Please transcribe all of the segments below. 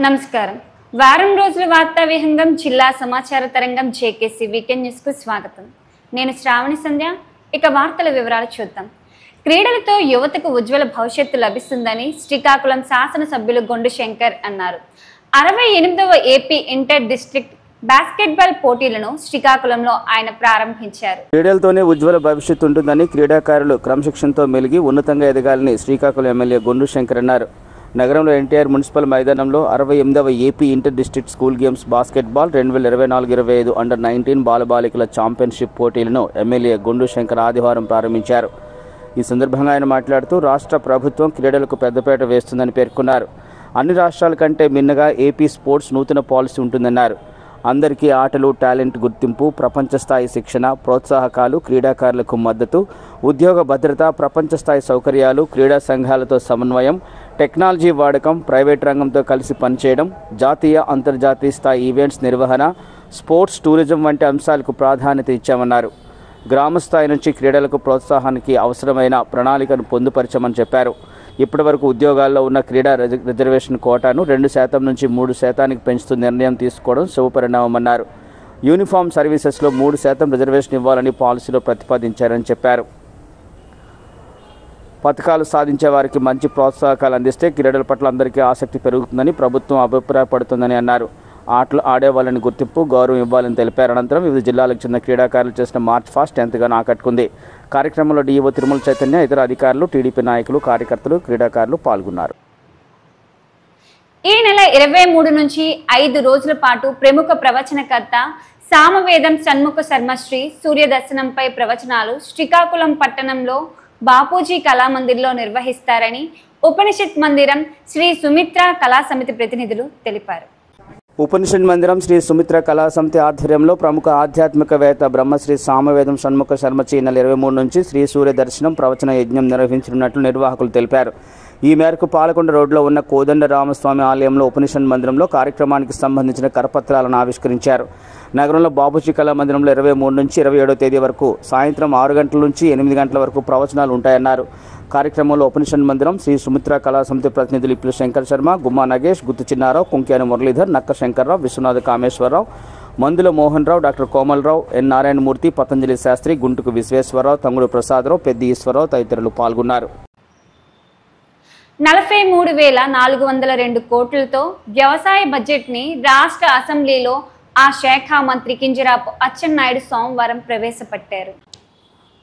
నమస్కారం. వారం రోజుల వార్తా విహంగం జిల్లా సమాచార తరంగం జేకేసీ వీకెండ్ న్యూస్ కు స్వాగతం. నేను శ్రావణి సంధ్య. ఇక వార్తల వివరాలు చూద్దాం. క్రీడలతో యువతకు ఉజ్వల భవిష్యత్తు లభిస్తుందని శ్రీకాకుళం శాసనసభ్యులు గొండు శంకర్ అన్నారు. 68వ ఏపీ ఇంటర్ డిస్ట్రిక్ట్ బాస్కెట్బాల్ పోటీలను శ్రీకాకుళంలో ఆయన ప్రారంభించారు. క్రీడలతోనే ఉజ్వల భవిష్యత్తు ఉంటుందని, క్రీడాకారులు క్రమశిక్షణతో మెలిగి ఉన్నతంగా ఎదగాలని శ్రీకాకుళం ఎమ్మెల్యే గొండు శంకర్ అన్నారు. నగరంలో ఎన్టీఆర్ మున్సిపల్ మైదానంలో 68వ AP inter district school games basketball 2024-25 under 19 బాలబాలికల ఛాంపియన్షిప్ పోటీలను ఎమ్మెల్యే గొండు శంకర్ ఆదివారం ప్రారంభించారు. ఈ సందర్భంగా ఆయన మాట్లాడుతూ రాష్ట్ర ప్రభుత్వం క్రీడలకు పెద్దపీట వేస్తుందని పేర్కొన్నారు. అన్ని రాష్ట్రాల కంటే మిన్నగా ఏపీ స్పోర్ట్స్ నూతన పాలసీ ఉంటుందన్నారు. అందరికీ ఆటలు, టాలెంట్ గుర్తింపు, ప్రపంచ స్థాయి శిక్షణ, ప్రోత్సాహకాలు, క్రీడాకారులకు మద్దతు, ఉద్యోగ భద్రత, ప్రపంచ స్థాయి సౌకర్యాలు, క్రీడా సంఘాలతో సమన్వయం, టెక్నాలజీ వాడకం, ప్రైవేట్ రంగంతో కలిసి పనిచేయడం, జాతీయ అంతర్జాతీయ స్థాయి ఈవెంట్స్ నిర్వహణ, స్పోర్ట్స్ టూరిజం వంటి అంశాలకు ప్రాధాన్యత ఇచ్చామన్నారు. గ్రామ స్థాయి నుంచి క్రీడలకు ప్రోత్సాహానికి అవసరమైన ప్రణాళికను పొందుపరచమని చెప్పారు. ఇప్పటి వరకు ఉద్యోగాల్లో ఉన్న క్రీడా రిజర్వేషన్ కోటాను 2% నుంచి 3% పెంచుతూ నిర్ణయం తీసుకోవడం శుభపరిణామమన్నారు. యూనిఫామ్ సర్వీసెస్లో 3% రిజర్వేషన్ ఇవ్వాలని పాలసీలో ప్రతిపాదించారని చెప్పారు. పథకాలు సాధించే వారికి మంచి ప్రోత్సాహకాలు అందిస్తే క్రీడల పట్ల అందరికీ ఆసక్తి పెరుగుతుందని ప్రభుత్వం అభిప్రాయపడుతుందని అన్నారు. ఆటలు ఆడేవాళ్ళని గుర్తింపు, గౌరవం ఇవ్వాలని తెలిపారు. అనంతరం వివిధ జిల్లాలకు చెందిన క్రీడాకారులు చేసిన మార్చ్ ఫాస్ట్ ఎంతగానో ఆకట్టుకుంది. కార్యక్రమంలో డీఓ తిరుమల చైతన్య, ఇతర అధికారులు, టీడీపీ నాయకులు, కార్యకర్తలు, క్రీడాకారులు పాల్గొన్నారు. ఈ నెల 23 నుంచి 5 రోజుల పాటు ప్రముఖ ప్రవచనకర్త సామవేదం షణ్ముఖ శర్మ శ్రీ సూర్యదర్శనంపై ప్రవచనాలు శ్రీకాకుళం పట్టణంలో బాపూజీ కళామందిర్లో నిర్వహిస్తారని ఉపనిషత్ మందిరం శ్రీ సుమిత్ర కళా సమితి ప్రతినిధులు తెలిపారు. ఉపనిషత్ మందిరం శ్రీ సుమిత్ర కళా సమితి ఆధ్వర్యంలో ప్రముఖ ఆధ్యాత్మికవేత్త బ్రహ్మశ్రీ సామవేదం షణ్ముఖ శర్మచి ఈ నెల 23 నుంచి శ్రీ సూర్య దర్శనం ప్రవచన యజ్ఞం నిర్వహించనున్నట్లు నిర్వాహకులు తెలిపారు. ఈ మేరకు పాలకొండ రోడ్లో ఉన్న కోదండ రామస్వామి ఆలయంలో ఉపనిషత్ మందిరంలో కార్యక్రమానికి సంబంధించిన కరపత్రాలను ఆవిష్కరించారు. నగరంలో బాపూజీ కళా మందిరంలో 23 నుంచి 27వ తేదీ వరకు సాయంత్రం 6 గంటల నుంచి 8 గంటల వరకు ప్రవచనాలు ఉంటాయన్నారు. కార్యక్రమంలో ఉపనిషత్ మందిరం శ్రీ సుమిత్ర కళా సమితి ప్రతినిధులు ఇప్పులు శంకర్ శర్మ, గుమ్మా నగేష్, గుత్తు చిన్నారావు, కుంక్యాని మురళీధర్, నక్క శంకర్రావు, విశ్వనాథ కామేశ్వరరావు, మందుల మోహన్ రావు, డాక్టర్ కోమలరావు, ఎన్ నారాయణమూర్తి, పతంజలి శాస్త్రి, గుంటుకు విశ్వేశ్వరరావు, తంగుడు ప్రసాదరావు, పెద్ది ఈశ్వరరావు తదితరులు పాల్గొన్నారు. 43,402 కోట్లతో వ్యవసాయ బడ్జెట్ని రాష్ట్ర అసెంబ్లీలో ఆ శాఖ మంత్రి కింజరాపు అచ్చెన్నాయుడు సోమవారం ప్రవేశపెట్టారు.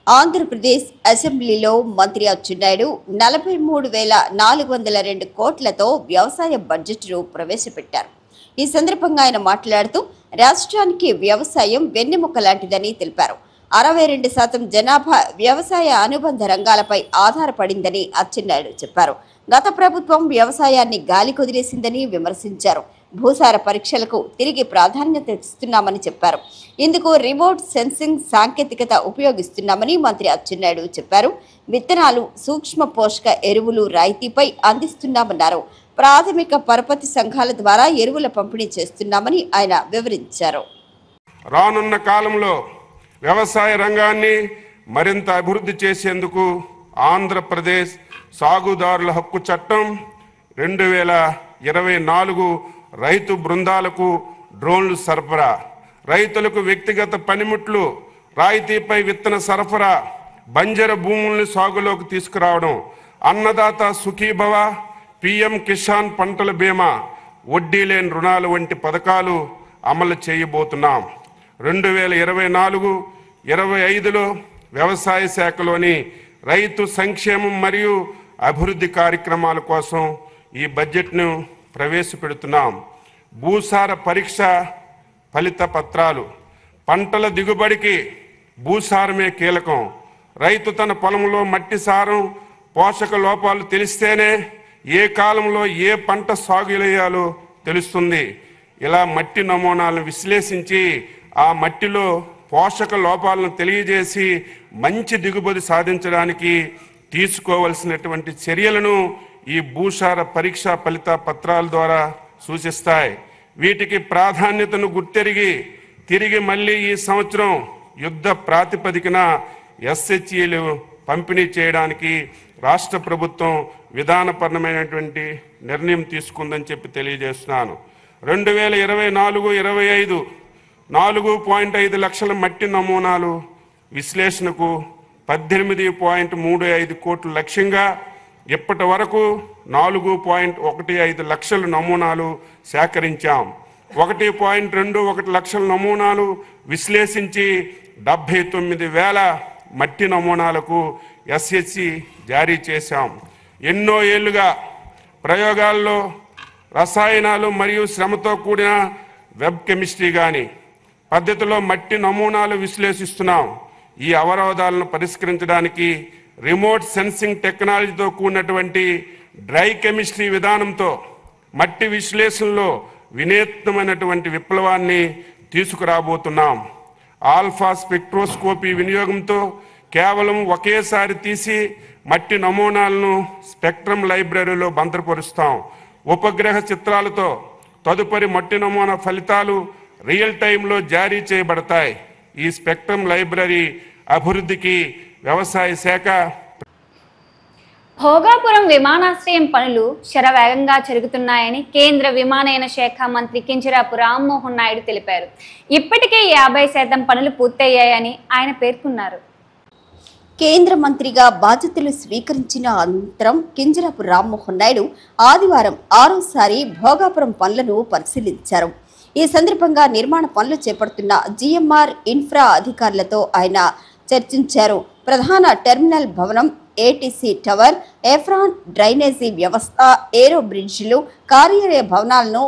ఆంధ్రప్రదేశ్ అసెంబ్లీలో మంత్రి అచ్చెన్నాయుడు 43,402 కోట్లతో వ్యవసాయ బడ్జెట్ను ప్రవేశపెట్టారు. ఈ సందర్భంగా ఆయన మాట్లాడుతూ రాష్ట్రానికి వ్యవసాయం వెన్నెముక లాంటిదని తెలిపారు. 62% జనాభా వ్యవసాయ అనుబంధ రంగాలపై ఆధారపడిందని అచ్చెన్నాయుడు చెప్పారు. గత ప్రభుత్వం వ్యవసాయాన్ని గాలి కుదిరేసిందని విమర్శించారు. భూసార పరీక్షలకు తిరిగి ప్రాధాన్యత ఇస్తున్నామని చెప్పారు. ఇందుకు రిమోట్ సెన్సింగ్ సాంకేతికత ఉపయోగిస్తున్నామని మంత్రి అచ్చెన్నాయుడు చెప్పారు. విత్తనాలు, సూక్ష్మ పోషక ఎరువులు రాయితీపై అందిస్తున్నామన్నారు. ప్రాథమిక పరపతి సంఘాల ద్వారా ఎరువుల పంపిణీ చేస్తున్నామని ఆయన వివరించారు. రానున్న కాలంలో వ్యవసాయ రంగాన్ని మరింత అభివృద్ధి చేసేందుకు ఆంధ్రప్రదేశ్ సాగుదారుల హక్కు చట్టం 2024 రైతు బృందాలకు డ్రోన్లు సరఫరా, రైతులకు వ్యక్తిగత పనిముట్లు, రాయితీపై విత్తన సరఫరా, బంజర భూములను సాగులోకి తీసుకురావడం, అన్నదాత సుఖీభవ, పిఎం కిసాన్ పంటల బీమా, వడ్డీ లేని రుణాలు వంటి పథకాలు అమలు చేయబోతున్నాం. 2024-25లో వ్యవసాయ శాఖలోని రైతు సంక్షేమం మరియు అభివృద్ధి కార్యక్రమాల కోసం ఈ బడ్జెట్ను ప్రవేశపెడుతున్నాం. భూసార పరీక్ష ఫలిత పత్రాలు, పంటల దిగుబడికి భూసారమే కీలకం. రైతు తన పొలంలో మట్టి సారం, పోషక లోపాలు తెలిస్తేనే ఏ కాలంలో ఏ పంట సాగు చేయాలో తెలుస్తుంది. ఇలా మట్టి నమూనాలను విశ్లేషించి ఆ మట్టిలో పోషక లోపాలను తెలియజేసి మంచి దిగుబడి సాధించడానికి తీసుకోవలసినటువంటి చర్యలను ఈ భూసార పరీక్ష ఫలిత పత్రాల ద్వారా సూచిస్తాయి. వీటికి ప్రాధాన్యతను గుర్తెరిగి తిరిగి మళ్ళీ ఈ సంవత్సరం యుద్ధ ప్రాతిపదికన SHEలు పంపిణీ చేయడానికి రాష్ట్ర ప్రభుత్వం విధానపరమైనటువంటి నిర్ణయం తీసుకుందని చెప్పి తెలియజేస్తున్నాను. 2024-25 4.5 లక్షల మట్టి నమూనాలు విశ్లేషణకు 18.35 కోట్ల లక్ష్యంగా ఇప్పటి వరకు 4.15 లక్షల నమూనాలు సేకరించాం. 1.21 లక్షల నమూనాలు విశ్లేషించి 79,000 మట్టి నమూనాలకు ఎస్హెచ్సి జారీ చేశాం. ఎన్నో ఏళ్లుగా ప్రయోగాల్లో రసాయనాలు మరియు శ్రమతో కూడిన వెబ్ కెమిస్ట్రీ కానీ పద్ధతిలో మట్టి నమూనాలు విశ్లేషిస్తున్నాం. ఈ అవరోధాలను పరిష్కరించడానికి రిమోట్ సెన్సింగ్ టెక్నాలజీతో కూడినటువంటి డ్రై కెమిస్ట్రీ విధానంతో మట్టి విశ్లేషణలో వినూత్నమైనటువంటి విప్లవాన్ని తీసుకురాబోతున్నాం. ఆల్ఫా స్పెక్ట్రోస్కోపీ వినియోగంతో కేవలం ఒకేసారి తీసి మట్టి నమూనాలను స్పెక్ట్రమ్ లైబ్రరీలో భద్రపరుస్తాం. ఉపగ్రహ చిత్రాలతో తదుపరి మట్టి నమూనా ఫలితాలు రియల్ టైంలో జారీ చేయబడతాయి. ఈ స్పెక్ట్రమ్ లైబ్రరీ అభివృద్ధికి వ్యవసాయ శాఖ భోగాపురం విమానాశ్రయం పనులు శరవేగంగా జరుగుతున్నాయని కేంద్ర విమానయాన శాఖ మంత్రి కింజరాపు రామ్మోహన్ నాయుడు తెలిపారు. ఇప్పటికే 50% పనులు పూర్తయ్యాయని ఆయన పేర్కొన్నారు. కేంద్ర మంత్రిగా బాధ్యతలు స్వీకరించిన అనంతరం కింజరాపు రామ్మోహన్ నాయుడు ఆదివారం 6వ భోగాపురం పనులను పరిశీలించారు. ఈ సందర్భంగా నిర్మాణ పనులు చేపడుతున్న జిఎంఆర్ ఇన్ఫ్రా అధికారులతో ఆయన చర్చించారు. ప్రధాన టెర్మినల్ భవనం, ఏటీసీ టవర్, ఎఫ్రాన్ డ్రైనేజీ వ్యవస్థ, ఏరో బ్రిడ్జిలు, కార్యాలయ భవనాలను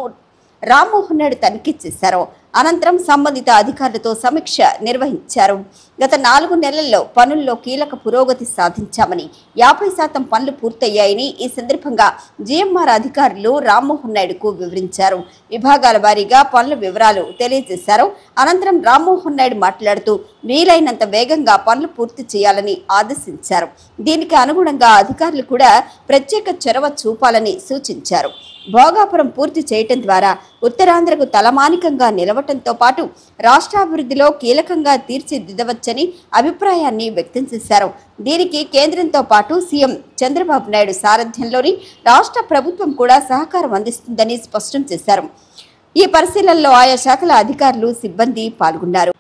రామ్మోహన్ నాయుడు తనిఖీ చేశారు. అనంతరం సంబంధిత అధికారులతో సమీక్ష నిర్వహించారు. గత 4 నెలల్లో పనుల్లో కీలక పురోగతి సాధించామని, 50% పనులు పూర్తయ్యాయని ఈ సందర్భంగా జిఎంఆర్ అధికారులు రామ్మోహన్ నాయుడుకు వివరించారు. విభాగాల వారీగా పనుల వివరాలు తెలియజేశారు. అనంతరం రామ్మోహన్ నాయుడు మాట్లాడుతూ వీలైనంత వేగంగా పనులు పూర్తి చేయాలని ఆదేశించారు. దీనికి అనుగుణంగా అధికారులు కూడా ప్రత్యేక చొరవ చూపాలని సూచించారు. భోగాపురం పూర్తి చేయటం ద్వారా ఉత్తరాంధ్రకు తలమానికంగా నిలవటంతో పాటు రాష్ట్రాభివృద్ధిలో కీలకంగా తీర్చిదిద్దవచ్చని అభిప్రాయాన్ని వ్యక్తం చేశారు. దీనికి కేంద్రంతో పాటు సీఎం చంద్రబాబు నాయుడు సారథ్యంలోని రాష్ట్ర ప్రభుత్వం కూడా సహకారం అందిస్తుందని స్పష్టం చేశారు. ఈ పరిశీలనలో ఆయా శాఖల అధికారులు, సిబ్బంది పాల్గొన్నారు.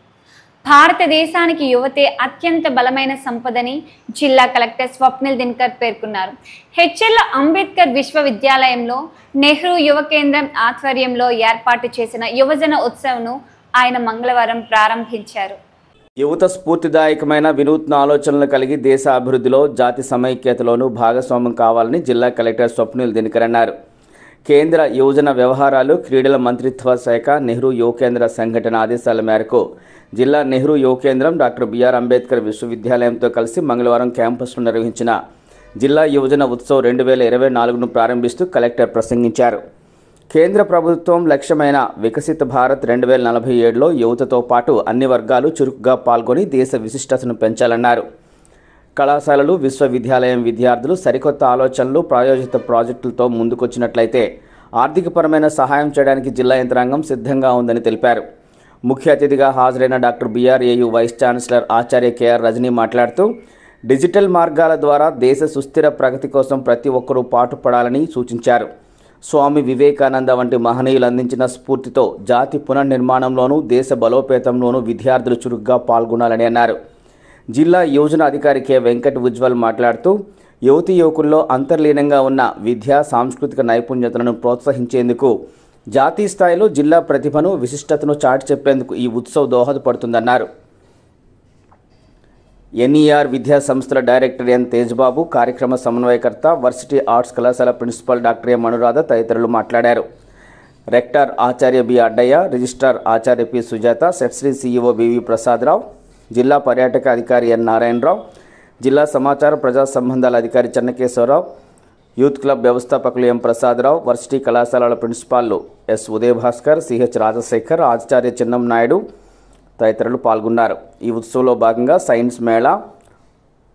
భారతదేశానికి యువతే అత్యంత బలమైన సంపదని జిల్లా కలెక్టర్ స్వప్నిల్ దినకర్ పేర్కొన్నారు. హెచ్ఎల్ అంబేద్కర్ విశ్వవిద్యాలయంలో నెహ్రూ యువ కేంద్రం ఆధ్వర్యంలో ఏర్పాటు చేసిన యువజన ఉత్సవ్ను ఆయన మంగళవారం ప్రారంభించారు. యువత స్ఫూర్తిదాయకమైన వినూత్న ఆలోచనలు కలిగి దేశ అభివృద్ధిలో, జాతి సమైక్యతలోనూ భాగస్వామ్యం కావాలని జిల్లా కలెక్టర్ స్వప్నిల్ దినకర్ అన్నారు. కేంద్ర యువజన వ్యవహారాలు, క్రీడల మంత్రిత్వ శాఖ నెహ్రూ యువ కేంద్ర సంఘటన ఆదేశాల మేరకు జిల్లా నెహ్రూ యువ కేంద్రం డాక్టర్ బిఆర్ అంబేద్కర్ విశ్వవిద్యాలయంతో కలిసి మంగళవారం క్యాంపస్లో నిర్వహించిన జిల్లా యువజన ఉత్సవ్ 2024ను ప్రారంభిస్తూ కలెక్టర్ ప్రసంగించారు. కేంద్ర ప్రభుత్వం లక్ష్యమైన వికసిత భారత్ 2047లో యువతతో పాటు అన్ని వర్గాలు చురుకుగా పాల్గొని దేశ విశిష్టతను పెంచాలన్నారు. కళాశాలలు, విశ్వవిద్యాలయం విద్యార్థులు సరికొత్త ఆలోచనలు, ప్రాయోజిత ప్రాజెక్టులతో ముందుకొచ్చినట్లయితే ఆర్థికపరమైన సహాయం చేయడానికి జిల్లా యంత్రాంగం సిద్ధంగా ఉందని తెలిపారు. ముఖ్య అతిథిగా హాజరైన డాక్టర్ బిఆర్ఏయు వైస్ ఛాన్సలర్ ఆచార్య కేఆర్ రజనీ మాట్లాడుతూ డిజిటల్ మార్గాల ద్వారా దేశ సుస్థిర ప్రగతి కోసం ప్రతి ఒక్కరూ పాటుపడాలని సూచించారు. స్వామి వివేకానంద వంటి మహనీయులు అందించిన స్ఫూర్తితో జాతి పునర్నిర్మాణంలోనూ దేశ బలోపేతంలోనూ విద్యార్థులు చురుగ్గా పాల్గొనాలని అన్నారు. జిల్లా యువజన అధికారి కె వెంకట్ ఉజ్వల్ మాట్లాడుతూ యువతీ యువకుల్లో అంతర్లీనంగా ఉన్న విద్యా, సాంస్కృతిక నైపుణ్యతలను ప్రోత్సహించేందుకు జాతీయ స్థాయిలో జిల్లా ప్రతిభను, విశిష్టతను చాటి చెప్పేందుకు ఈ ఉత్సవ్ దోహదపడుతుందన్నారు. ఎన్ఈఆర్ విద్యా సంస్థల డైరెక్టర్ ఎన్ తేజ్బాబు, కార్యక్రమ సమన్వయకర్త, వర్సిటీ ఆర్ట్స్ కళాశాల ప్రిన్సిపల్ డాక్టర్ ఎం అనురాధ తదితరులు మాట్లాడారు. రెక్టర్ ఆచార్య బి అడ్డయ్య, రిజిస్ట్రార్ ఆచార్య P Sujatha, Setsree CEO B V Prasadarao, జిల్లా పర్యాటక అధికారి ఎన్ నారాయణరావు, జిల్లా సమాచార ప్రజా సంబంధాల అధికారి చెన్నకేశ్వరరావు, యూత్ క్లబ్ వ్యవస్థాపకులు ఎం ప్రసాదరావు, వర్సిటీ కళాశాలల ప్రిన్సిపాల్లు ఎస్ ఉదయభాస్కర్, సిహెచ్ రాజశేఖర్, ఆచార్య చిన్నం నాయుడు తదితరులు పాల్గొన్నారు. ఈ ఉత్సవంలో భాగంగా సైన్స్ మేళా,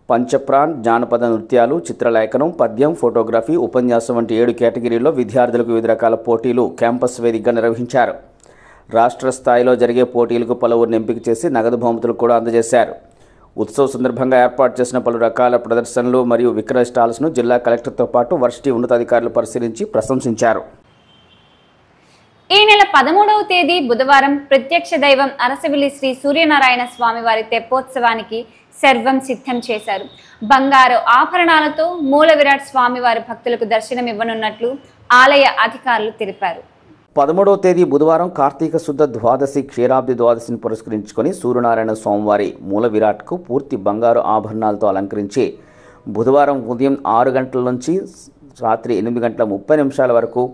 పంచప్రాణ్, జానపద నృత్యాలు, చిత్రలేఖనం, పద్యం, ఫోటోగ్రఫీ, ఉపన్యాసం వంటి 7 కేటగిరీల్లో విద్యార్థులకు వివిధ రకాల పోటీలు క్యాంపస్ వేదికగా నిర్వహించారు. రాష్ట్ర స్థాయిలో జరిగే పోటీలకు పలువురిని ఎంపిక చేసి నగదు బహుమతులు కూడా అందజేశారు. ఉత్సవ సందర్భంగా ఏర్పాటు చేసిన పలు రకాల ప్రదర్శనలు మరియు విక్రయ స్టాల్స్ను జిల్లా కలెక్టర్తో పాటు వర్సిటీ ఉన్నతాధికారులు పరిశీలించి ప్రశంసించారు. ఈ నెల 13వ తేదీ బుధవారం ప్రత్యక్ష దైవం అరసవిల్లి శ్రీ సూర్యనారాయణ స్వామివారి తెప్పోత్సవానికి సర్వం సిద్ధం చేశారు. బంగారు ఆభరణాలతో మూల విరాట్ స్వామివారి భక్తులకు దర్శనం ఇవ్వనున్నట్లు ఆలయ అధికారులు తెలిపారు. 13వ తేదీ బుధవారం కార్తీక శుద్ధ ద్వాదశి క్షీరాబ్ది ద్వాదశిని పురస్కరించుకొని సూర్యనారాయణ స్వామివారి మూల విరాట్కు పూర్తి బంగారు ఆభరణాలతో అలంకరించి బుధవారం ఉదయం 6 గంటల నుంచి రాత్రి 8:30 వరకు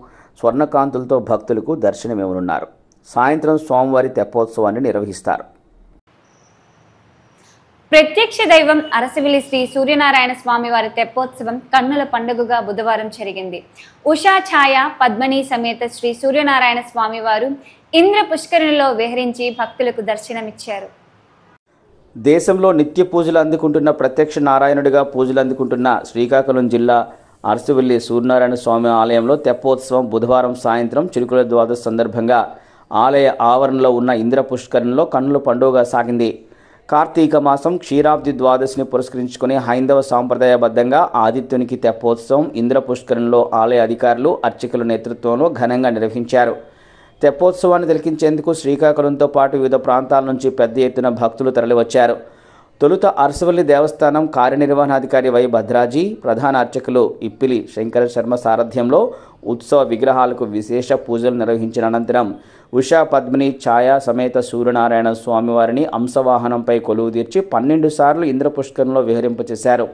స్వర్ణకాంతులతో భక్తులకు దర్శనమివ్వనున్నారు. సాయంత్రం స్వామివారి తెప్పోత్సవాన్ని నిర్వహిస్తారు. ప్రత్యక్ష దైవం అరసవిల్లి శ్రీ సూర్యనారాయణ స్వామివారి తెప్పోత్సవం కన్నుల పండుగగా బుధవారం జరిగింది. ఉషా ఛాయ పద్మని సమేత శ్రీ సూర్యనారాయణ స్వామివారు ఇంద్ర పుష్కరిణిలో విహరించి భక్తులకు దర్శనమిచ్చారు. దేశంలో నిత్య పూజలు అందుకుంటున్న ప్రత్యక్ష నారాయణుడిగా పూజలు అందుకుంటున్న శ్రీకాకుళం జిల్లా అరసవిల్లి సూర్యనారాయణ స్వామి ఆలయంలో తెప్పోత్సవం బుధవారం సాయంత్రం చిరుకుల ద్వాదశి సందర్భంగా ఆలయ ఆవరణలో ఉన్న ఇంద్ర పుష్కరిణిలో కన్నుల పండుగగా సాగింది. కార్తీక మాసం క్షీరాబ్ది ద్వాదశిని పురస్కరించుకుని హైందవ సాంప్రదాయబద్ధంగా ఆదిత్యునికి తెప్పోత్సవం ఇంద్ర పుష్కరిణిలో ఆలయ అధికారులు అర్చకుల నేతృత్వంలో ఘనంగా నిర్వహించారు. తెప్పోత్సవాన్ని తిలకించేందుకు శ్రీకాకుళంతో పాటు వివిధ ప్రాంతాల నుంచి పెద్ద ఎత్తున భక్తులు తరలివచ్చారు. తొలుత అరసవల్లి దేవస్థానం కార్యనిర్వహణాధికారి వై భద్రాజీ, ప్రధాన అర్చకులు ఇప్పిలి శంకర శర్మ సారథ్యంలో ఉత్సవ విగ్రహాలకు విశేష పూజలు నిర్వహించిన అనంతరం ఉషా పద్మిని ఛాయా సమేత సూర్యనారాయణ స్వామివారిని అంశవాహనంపై కొలువు తీర్చి 12 సార్లు ఇంద్రపుష్కరంలో విహరింపచేశారు.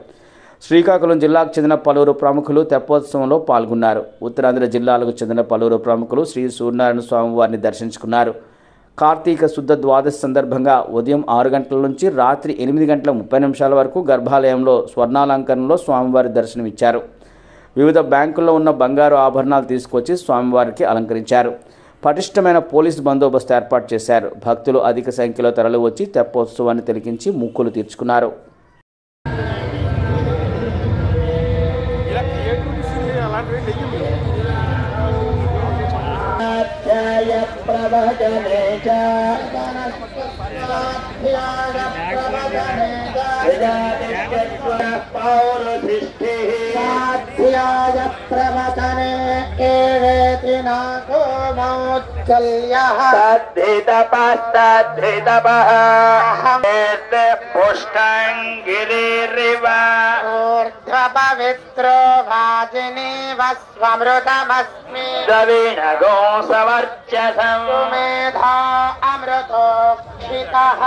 శ్రీకాకుళం జిల్లాకు చెందిన పలువురు ప్రముఖులు తెప్పోత్సవంలో పాల్గొన్నారు. ఉత్తరాంధ్ర జిల్లాలకు చెందిన పలువురు ప్రముఖులు శ్రీ సూర్యనారాయణ స్వామివారిని దర్శించుకున్నారు. కార్తీక శుద్ధ ద్వాదశి సందర్భంగా ఉదయం 6 గంటల నుంచి రాత్రి 8:30 వరకు గర్భాలయంలో స్వర్ణాలంకరణలో స్వామివారి దర్శనమిచ్చారు. వివిధ బ్యాంకుల్లో ఉన్న బంగారు ఆభరణాలు తీసుకొచ్చి స్వామివారికి అలంకరించారు. పటిష్టమైన పోలీసు బందోబస్తు ఏర్పాటు చేశారు. భక్తులు అధిక సంఖ్యలో తరలివచ్చి తెప్పోత్సవాన్ని తిలకించి మొక్కులు తీర్చుకున్నారు. పవిత్రో వాజిని వస్వమృతమస్మి ద్రవిణగో సవర్చసం మేధా అమృతోక్షితః.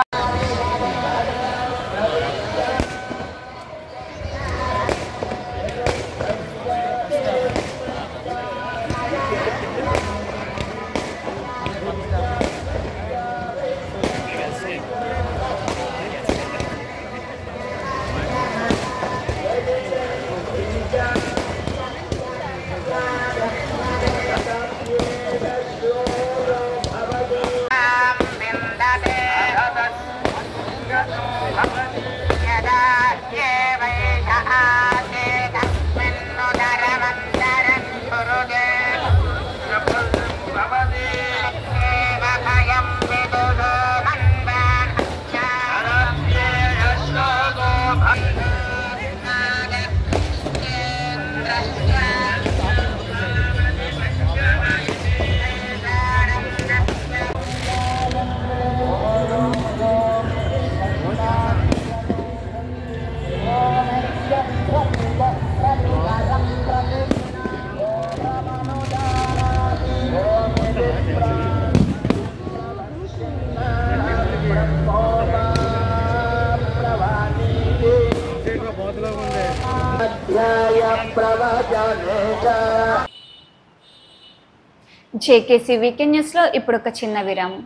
జేకేసీ వీకెండ్ న్యూస్లో ఇప్పుడు ఒక చిన్న విరామం.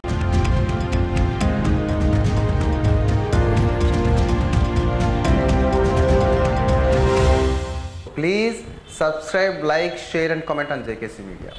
Please subscribe, like, share and comment on JKC Media.